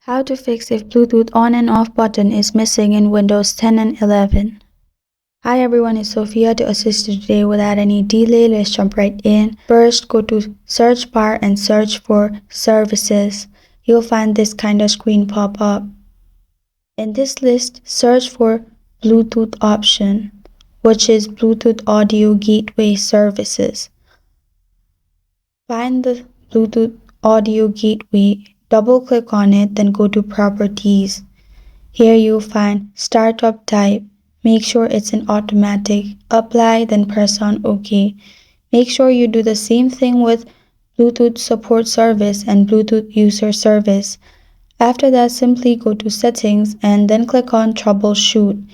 How to fix if Bluetooth on and off button is missing in Windows 10 and 11. Hi everyone, it's Sophia to assist you today. Without any delay, let's jump right in. First, go to search bar and search for services. You'll find this kind of screen pop up. In this list, search for Bluetooth option, which is Bluetooth Audio Gateway Services. Find the Bluetooth Audio Gateway, double click on it, then go to Properties. Here you'll find Startup Type. Make sure it's an automatic. Apply, then press on OK. Make sure you do the same thing with Bluetooth Support Service and Bluetooth User Service. After that, simply go to Settings and then click on Troubleshoot.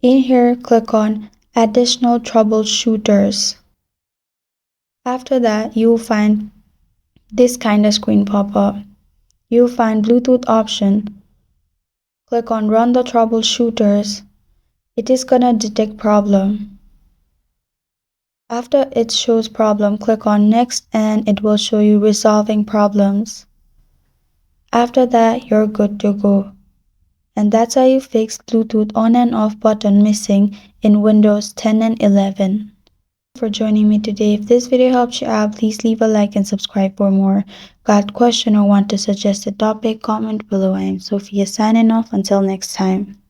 In here, click on Additional Troubleshooters. After that, you'll find this kind of screen pop up. You'll find Bluetooth option. Click on Run the Troubleshooters. It is gonna detect problem. After it shows problem, click on Next and it will show you Resolving Problems. After that, you're good to go. And that's how you fix Bluetooth on and off button missing in Windows 10 and 11. For joining me today. If this video helps you out, please leave a like and subscribe for more. Got a question or want to suggest a topic? Comment below. I am Sophia signing off. Until next time.